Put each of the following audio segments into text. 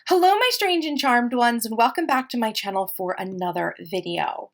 Hello, my strange and charmed ones, and welcome back to my channel for another video.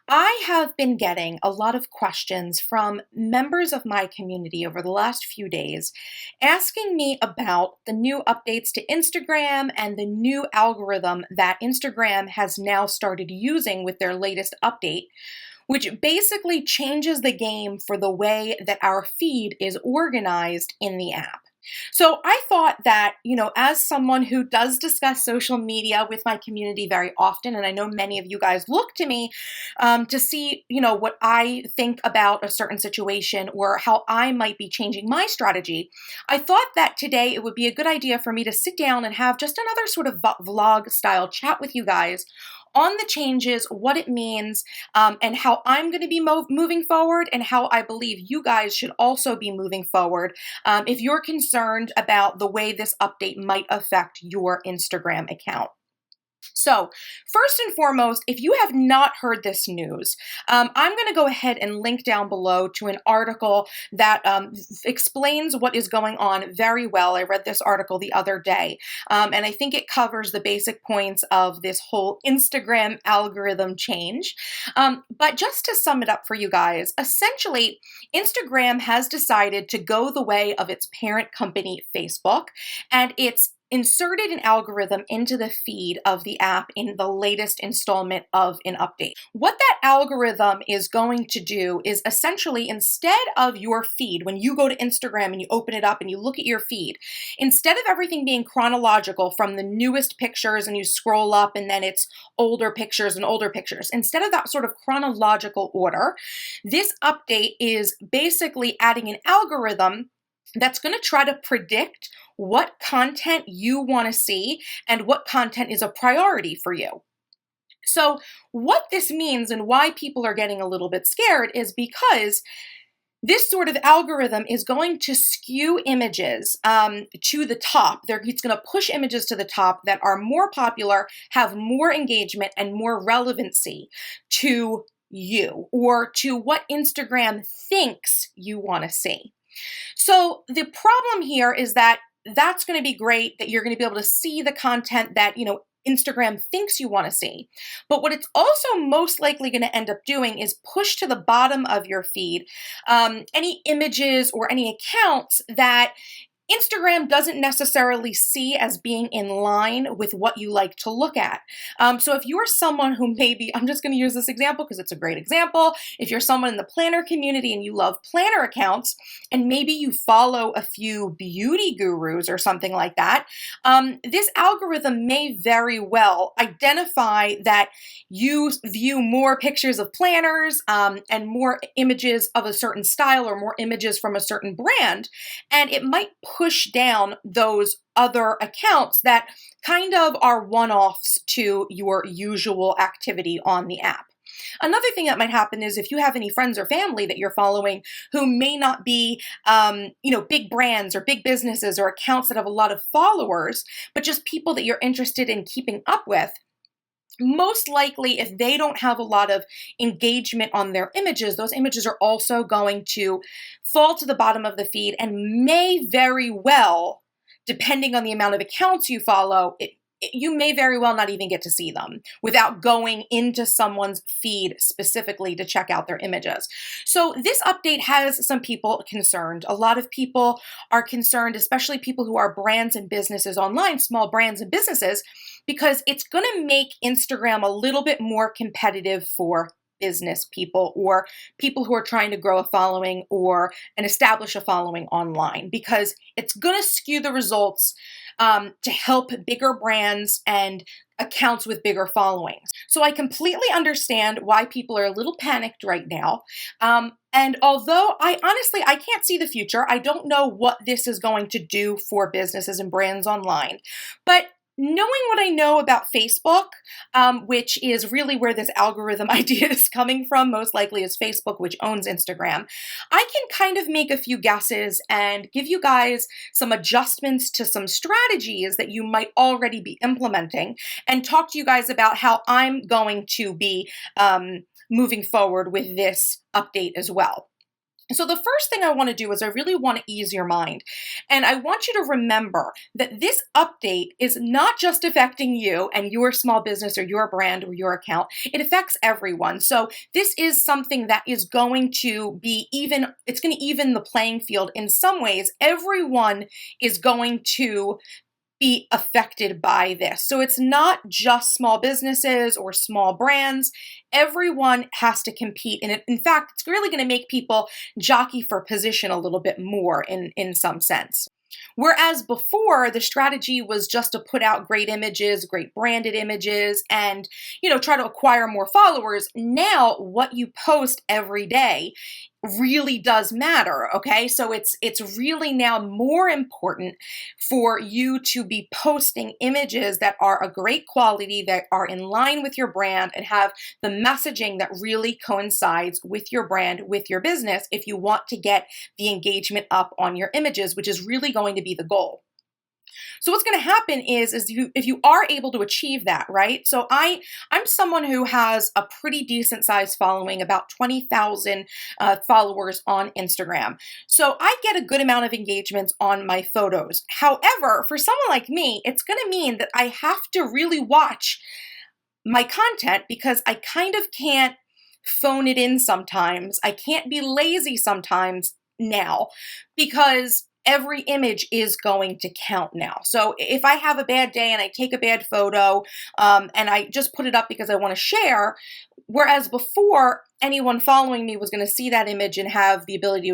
I have been getting a lot of questions from members of my community over the last few days asking me about the new updates to Instagram and the new algorithm that Instagram has now started using with their latest update, which basically changes the game for the way that our feed is organized in the app. So I thought that, as someone who does discuss social media with my community very often, and I know many of you guys look to me to see, what I think about a certain situation or how I might be changing my strategy, I thought that today it would be a good idea for me to sit down and have just another sort of vlog style chat with you guys on the changes, what it means, and how I'm going to be moving forward, and how I believe you guys should also be moving forward if you're concerned about the way this update might affect your Instagram account. So first and foremost, if you have not heard this news, I'm going to go ahead and link down below to an article that explains what is going on very well. I read this article the other day, and I think it covers the basic points of this whole Instagram algorithm change. But just to sum it up for you guys, essentially, Instagram has decided to go the way of its parent company, Facebook, and it's inserted an algorithm into the feed of the app in the latest installment of an update. What that algorithm is going to do is essentially, instead of your feed, when you go to Instagram and you open it up and you look at your feed, instead of everything being chronological from the newest pictures and you scroll up and then it's older pictures and older pictures, instead of that sort of chronological order, this update is basically adding an algorithm that's going to try to predict what content you want to see and what content is a priority for you. So what this means and why people are getting a little bit scared is because this sort of algorithm is going to skew images to the top. It's going to push images to the top that are more popular, have more engagement, and more relevancy to you or to what Instagram thinks you want to see. So the problem here is that that's going to be great, that you're going to be able to see the content that, Instagram thinks you want to see. But what it's also most likely going to end up doing is push to the bottom of your feed any images or any accounts that Instagram doesn't necessarily see as being in line with what you like to look at. So if you're someone who maybe, I'm just going to use this example because it's a great example. If you're someone in the planner community and you love planner accounts, and maybe you follow a few beauty gurus or something like that, this algorithm may very well identify that you view more pictures of planners and more images of a certain style or more images from a certain brand, and it might push down those other accounts that kind of are one-offs to your usual activity on the app. Another thing that might happen is if you have any friends or family that you're following who may not be, big brands or big businesses or accounts that have a lot of followers, but just people that you're interested in keeping up with, most likely, if they don't have a lot of engagement on their images, those images are also going to fall to the bottom of the feed and may very well, depending on the amount of accounts you follow, you may very well not even get to see them without going into someone's feed specifically to check out their images. So this update has some people concerned. A lot of people are concerned, especially people who are brands and businesses online, small brands and businesses, because it's going to make Instagram a little bit more competitive for business people or people who are trying to grow a following and establish a following online, because it's going to skew the results to help bigger brands and accounts with bigger followings. So I completely understand why people are a little panicked right now. And although I can't see the future, I don't know what this is going to do for businesses and brands online, but knowing what I know about Facebook, which is really where this algorithm idea is coming from, most likely is Facebook, which owns Instagram, I can kind of make a few guesses and give you guys some adjustments to some strategies that you might already be implementing and talk to you guys about how I'm going to be moving forward with this update as well. So the first thing I want to do is I really want to ease your mind. And I want you to remember that this update is not just affecting you and your small business or your brand or your account. It affects everyone. So this is something that is going to be it's going to even the playing field in some ways. Everyone is going to be affected by this. So it's not just small businesses or small brands. Everyone has to compete. And in fact, it's really going to make people jockey for position a little bit more in some sense. Whereas before, the strategy was just to put out great images, great branded images, and try to acquire more followers. Now, what you post every day really does matter, okay? So it's really now more important for you to be posting images that are a great quality, that are in line with your brand and have the messaging that really coincides with your brand, with your business, if you want to get the engagement up on your images, which is really going to be the goal. So what's going to happen is if you are able to achieve that, right? So I'm someone who has a pretty decent sized following, about 20,000 followers on Instagram. So I get a good amount of engagements on my photos. However, for someone like me, it's going to mean that I have to really watch my content because I kind of can't phone it in sometimes. I can't be lazy sometimes now because every image is going to count now. So if I have a bad day and I take a bad photo and I just put it up because I want to share, whereas before anyone following me was going to see that image and have the ability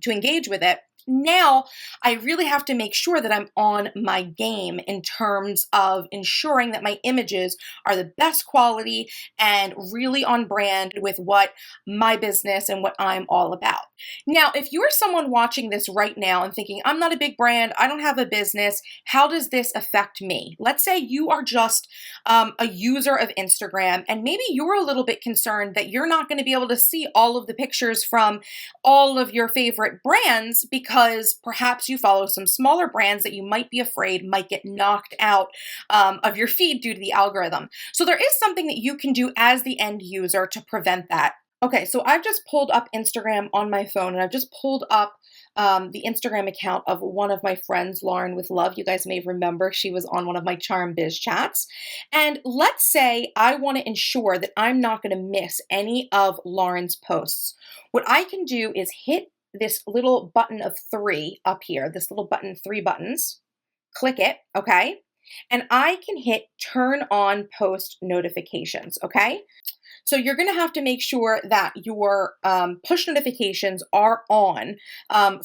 to engage with it, now I really have to make sure that I'm on my game in terms of ensuring that my images are the best quality and really on brand with what my business and what I'm all about. Now, if you're someone watching this right now and thinking, I'm not a big brand, I don't have a business, how does this affect me? Let's say you are just a user of Instagram and maybe you're a little bit concerned that you're not going to be able to see all of the pictures from all of your favorite brands because perhaps you follow some smaller brands that you might be afraid might get knocked out of your feed due to the algorithm. So there is something that you can do as the end user to prevent that. Okay, so I've just pulled up Instagram on my phone and I've just pulled up the Instagram account of one of my friends, Lauren with Love. You guys may remember she was on one of my Charm Biz chats. And let's say I want to ensure that I'm not going to miss any of Lauren's posts. What I can do is hit this little button of 3 up here, this little button, 3 buttons, click it, okay? And I can hit turn on post notifications, okay? So you're going to have to make sure that your push notifications are on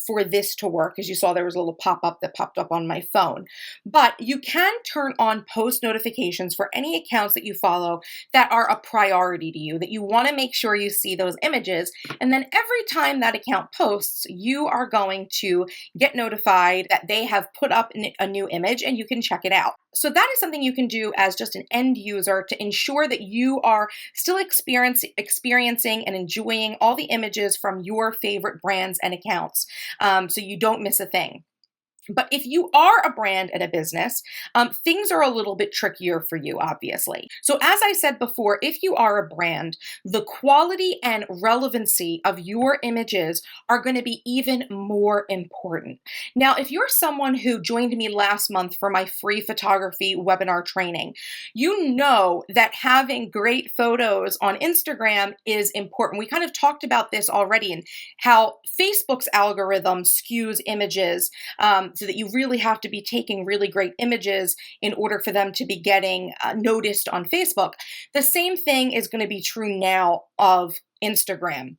for this to work. As you saw, there was a little pop-up that popped up on my phone. But you can turn on post notifications for any accounts that you follow that are a priority to you, that you want to make sure you see those images. And then every time that account posts, you are going to get notified that they have put up a new image and you can check it out. So that is something you can do as just an end user to ensure that you are still experiencing and enjoying all the images from your favorite brands and accounts, so you don't miss a thing. But if you are a brand and a business, things are a little bit trickier for you, obviously. So as I said before, if you are a brand, the quality and relevancy of your images are going to be even more important. Now, if you're someone who joined me last month for my free photography webinar training, you know that having great photos on Instagram is important. We kind of talked about this already and how Facebook's algorithm skews images, so that you really have to be taking really great images in order for them to be getting noticed on Facebook. The same thing is going to be true now of Instagram.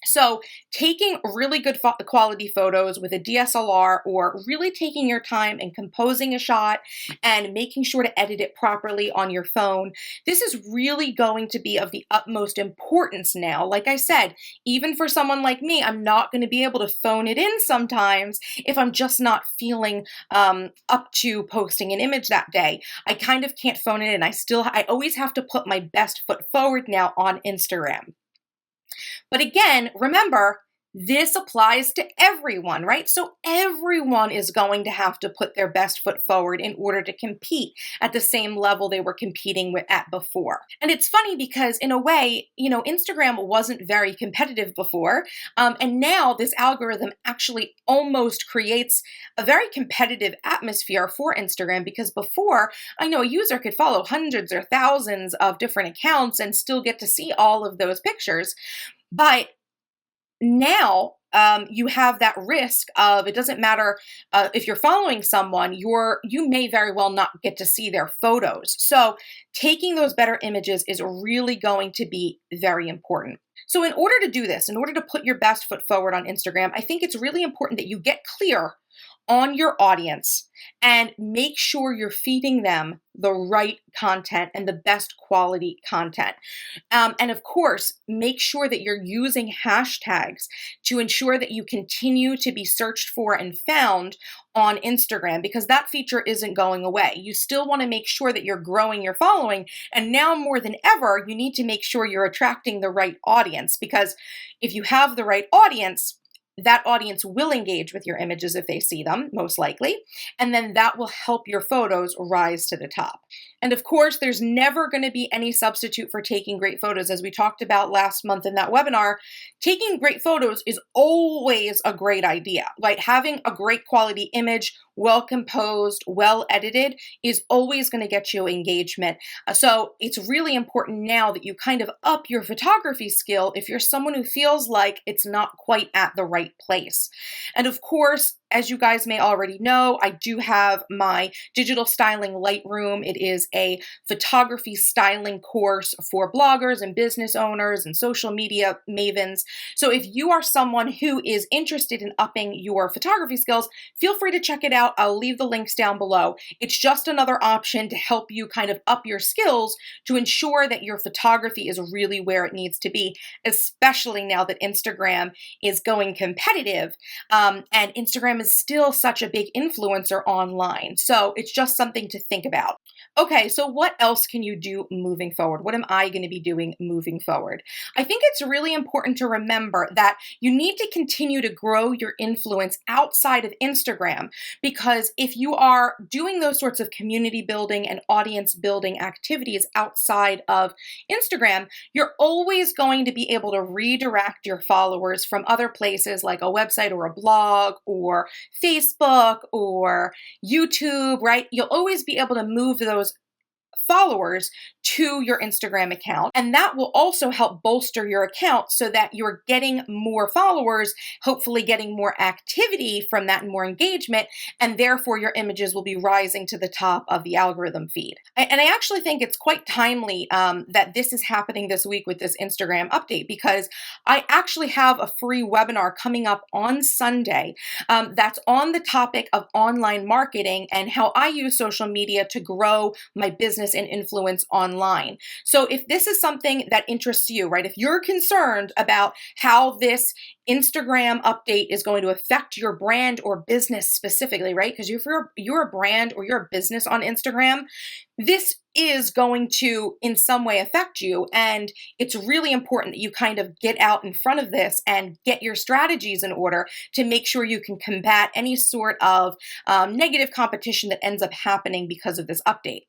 So taking really good quality photos with a DSLR, or really taking your time and composing a shot and making sure to edit it properly on your phone, this is really going to be of the utmost importance now. Like I said, even for someone like me, I'm not going to be able to phone it in sometimes if I'm just not feeling up to posting an image that day. I kind of can't phone it in. I always have to put my best foot forward now on Instagram. But again, remember, This applies to everyone, right? So everyone is going to have to put their best foot forward in order to compete at the same level they were competing with at before. And it's funny because in a way, Instagram wasn't very competitive before. And now this algorithm actually almost creates a very competitive atmosphere for Instagram, because before, I know a user could follow hundreds or thousands of different accounts and still get to see all of those pictures. But now you have that risk of, it doesn't matter if you're following someone, you may very well not get to see their photos. So taking those better images is really going to be very important. So in order to do this, in order to put your best foot forward on Instagram, I think it's really important that you get clear on your audience and make sure you're feeding them the right content and the best quality content. And of course, make sure that you're using hashtags to ensure that you continue to be searched for and found on Instagram, because that feature isn't going away. You still want to make sure that you're growing your following. And now more than ever, you need to make sure you're attracting the right audience, because if you have the right audience, that audience will engage with your images if they see them, most likely, and then that will help your photos rise to the top. And of course, there's never going to be any substitute for taking great photos. As we talked about last month in that webinar, taking great photos is always a great idea. Like having a great quality image, well composed, well edited, is always going to get you engagement. So it's really important now that you kind of up your photography skill if you're someone who feels like it's not quite at the right place. And of course, as you guys may already know, I do have my digital styling Lightroom. It is a photography styling course for bloggers and business owners and social media mavens. So if you are someone who is interested in upping your photography skills, feel free to check it out. I'll leave the links down below. It's just another option to help you kind of up your skills to ensure that your photography is really where it needs to be, especially now that Instagram is going competitive. And Instagram is still such a big influencer online. So it's just something to think about. Okay, so what else can you do moving forward? What am I going to be doing moving forward? I think it's really important to remember that you need to continue to grow your influence outside of Instagram, because if you are doing those sorts of community building and audience building activities outside of Instagram, you're always going to be able to redirect your followers from other places like a website or a blog or Facebook or YouTube, right? You'll always be able to move those followers to your Instagram account. And that will also help bolster your account so that you're getting more followers, hopefully getting more activity from that and more engagement, and therefore your images will be rising to the top of the algorithm feed. And I actually think it's quite timely that this is happening this week with this Instagram update, because I actually have a free webinar coming up on Sunday that's on the topic of online marketing and how I use social media to grow my business and influence online. So if this is something that interests you, right, if you're concerned about how this Instagram update is going to affect your brand or business specifically, right? Because if you're a brand or you're a business on Instagram, this is going to in some way affect you. And it's really important that you kind of get out in front of this and get your strategies in order to make sure you can combat any sort of negative competition that ends up happening because of this update.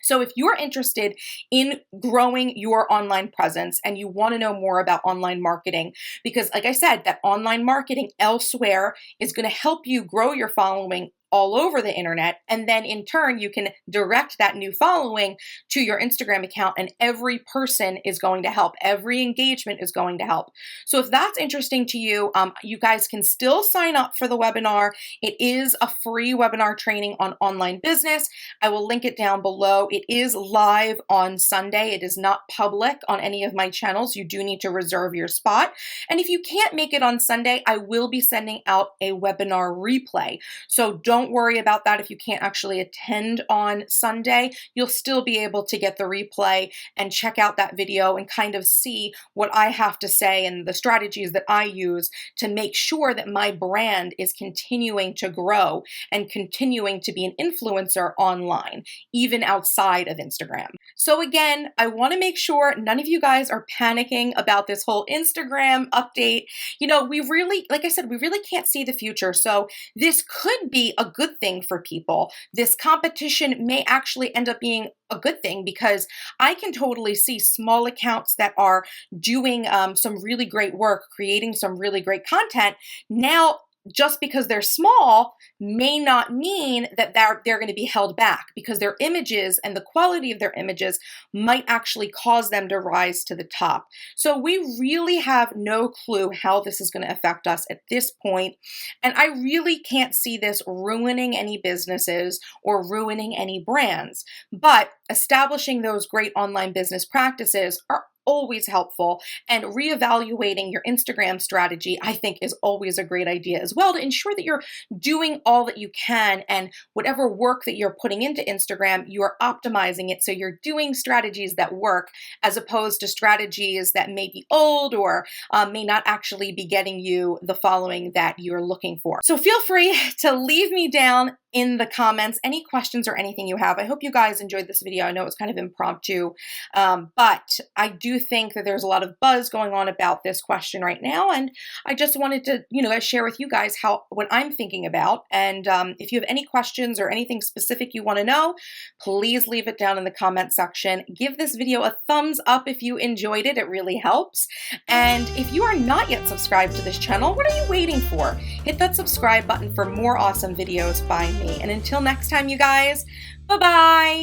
So if you're interested in growing your online presence and you want to know more about online marketing, because like I said, that online marketing elsewhere is going to help you grow your following all over the internet, and then in turn you can direct that new following to your Instagram account, and every person is going to help. Every engagement is going to help. So if that's interesting to you, you guys can still sign up for the webinar. It is a free webinar training on online business. I will link it down below. It is live on Sunday. It is not public on any of my channels. You do need to reserve your spot. And if you can't make it on Sunday, I will be sending out a webinar replay. So don't don't worry about that if you can't actually attend on Sunday. You'll still be able to get the replay and check out that video and kind of see what I have to say and the strategies that I use to make sure that my brand is continuing to grow and continuing to be an influencer online, even outside of Instagram. So again, I want to make sure none of you guys are panicking about this whole Instagram update. You know, we really, like I said, we really can't see the future. So this could be a good thing for people. This competition may actually end up being a good thing because I can totally see small accounts that are doing some really great work, creating some really great content. Now, just because they're small may not mean that they're going to be held back, because their images and the quality of their images might actually cause them to rise to the top. So we really have no clue how this is going to affect us at this point. And I really can't see this ruining any businesses or ruining any brands. But establishing those great online business practices are always helpful, and reevaluating your Instagram strategy, I think, is always a great idea as well, to ensure that you're doing all that you can, and whatever work that you're putting into Instagram, you are optimizing it so you're doing strategies that work, as opposed to strategies that may be old or may not actually be getting you the following that you're looking for. So feel free to leave me down in the comments any questions or anything you have. I hope you guys enjoyed this video. I know it's kind of impromptu, but I do think that there's a lot of buzz going on about this question right now, and I just wanted to, share with you guys what I'm thinking about. And if you have any questions or anything specific you want to know, please leave it down in the comment section. Give this video a thumbs up if you enjoyed it. It really helps. And if you are not yet subscribed to this channel, what are you waiting for? Hit that subscribe button for more awesome videos by me. And until next time, you guys, bye-bye.